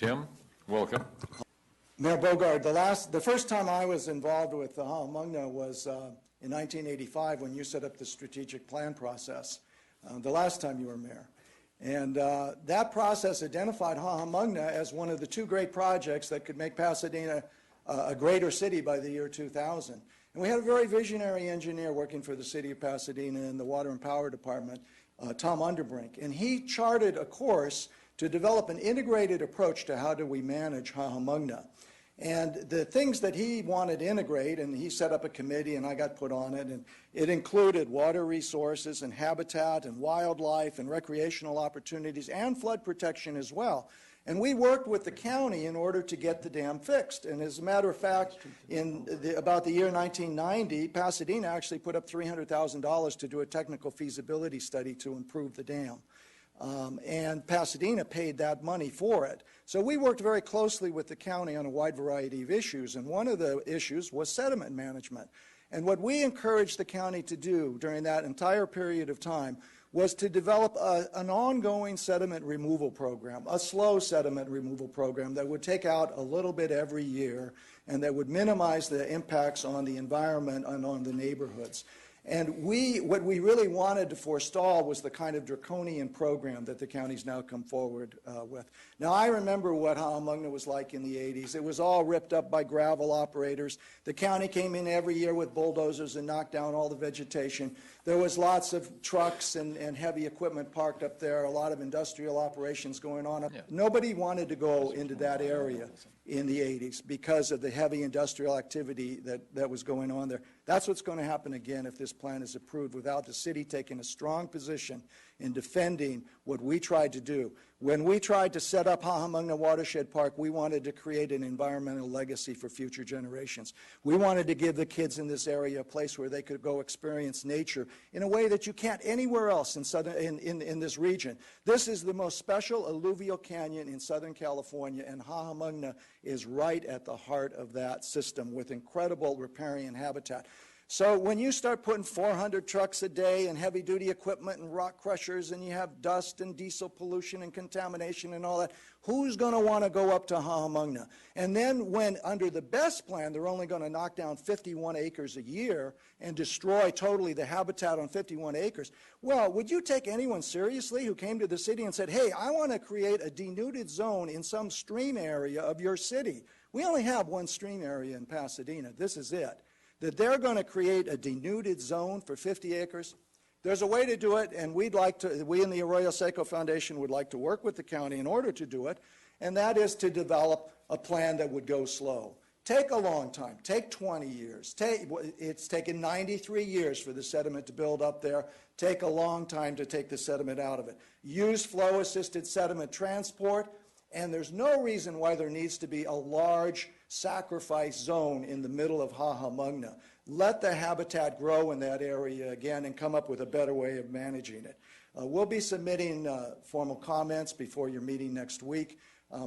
Tim, welcome. Mayor Bogard, the first time I was involved with the Hahamongna was in 1985 when you set up the strategic plan process, the last time you were mayor. And that process identified Hahamongna as one of the two great projects that could make Pasadena a greater city by the year 2000. And we had a very visionary engineer working for the city of Pasadena in the Water and Power Department, Tom Underbrink. And he charted a course to develop an integrated approach to how do we manage Hahamongna. And the things that he wanted to integrate, and he set up a committee and I got put on it, and it included water resources and habitat and wildlife and recreational opportunities and flood protection as well. And we worked with the county in order to get the dam fixed. And as a matter of fact, in about the year 1990, Pasadena actually put up $300,000 to do a technical feasibility study to improve the dam. And Pasadena paid that money for it. So we worked very closely with the county on a wide variety of issues, and one of the issues was sediment management. And what we encouraged the county to do during that entire period of time was to develop an ongoing sediment removal program, a slow sediment removal program that would take out a little bit every year and that would minimize the impacts on the environment and on the neighborhoods. And what we really wanted to forestall was the kind of draconian program that the county's now come forward with. Now, I remember what Hahamongna was like in the 80s. It was all ripped up by gravel operators. The county came in every year with bulldozers and knocked down all the vegetation. There was lots of trucks and heavy equipment parked up there, a lot of industrial operations going on. Yeah. Nobody wanted to go into that area in the 80s because of the heavy industrial activity that was going on there. That's what's going to happen again if this plan is approved without the city taking a strong position in defending what we tried to do. When we tried to set up Hahamongna Watershed Park, we wanted to create an environmental legacy for future generations. We wanted to give the kids in this area a place where they could go experience nature in a way that you can't anywhere else in this region. This is the most special alluvial canyon in Southern California, and Hahamongna is right at the heart of that system with incredible riparian habitat. So when you start putting 400 trucks a day and heavy-duty equipment and rock crushers and you have dust and diesel pollution and contamination and all that, who's going to want to go up to Hahamongna? And then when, under the best plan, they're only going to knock down 51 acres a year and destroy totally the habitat on 51 acres, well, would you take anyone seriously who came to the city and said, hey, I want to create a denuded zone in some stream area of your city? We only have one stream area in Pasadena. This is it. That they're going to create a denuded zone for 50 acres. There's a way to do it, and we in the Arroyo Seco Foundation would like to work with the county in order to do it, and that is to develop a plan that would go slow. Take a long time. Take 20 years. It's taken 93 years for the sediment to build up there. Take a long time to take the sediment out of it. Use flow-assisted sediment transport, and there's no reason why there needs to be a large sacrifice zone in the middle of Hahamongna. Let the habitat grow in that area again and come up with a better way of managing it. We'll be submitting formal comments before your meeting next week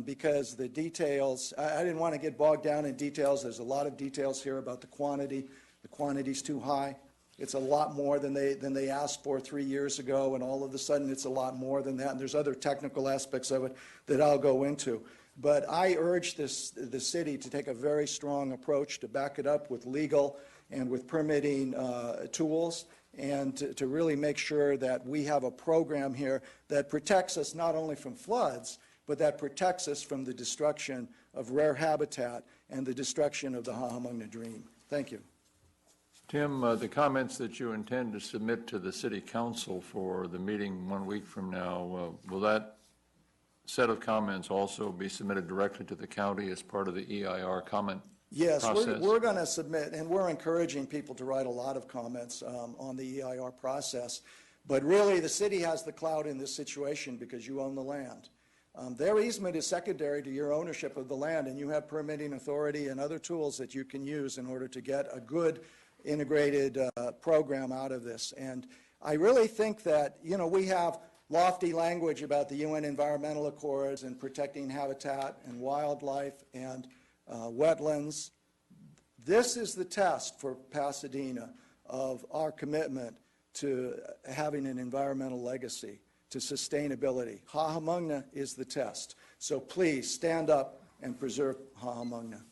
because the details, I didn't want to get bogged down in details. There's a lot of details here about the quantity. The quantity's too high. It's a lot more than they asked for 3 years ago, and all of a sudden it's a lot more than that. And there's other technical aspects of it that I'll go into. But I urge the city to take a very strong approach to back it up with legal and with permitting tools, and to really make sure that we have a program here that protects us not only from floods, but that protects us from the destruction of rare habitat and the destruction of the Hahamongna Dream. Thank you. Tim, the comments that you intend to submit to the City Council for the meeting 1 week from now, will that set of comments also be submitted directly to the county as part of the EIR comment process? Yes, we're going to submit, and we're encouraging people to write a lot of comments on the EIR process. But really, the city has the clout in this situation because you own the land. Their easement is secondary to your ownership of the land, and you have permitting authority and other tools that you can use in order to get a good integrated program out of this. And I really think that, you know, we have lofty language about the UN Environmental Accords and protecting habitat and wildlife and wetlands. This is the test for Pasadena of our commitment to having an environmental legacy, to sustainability. Hahamongna is the test. So please stand up and preserve Hahamongna.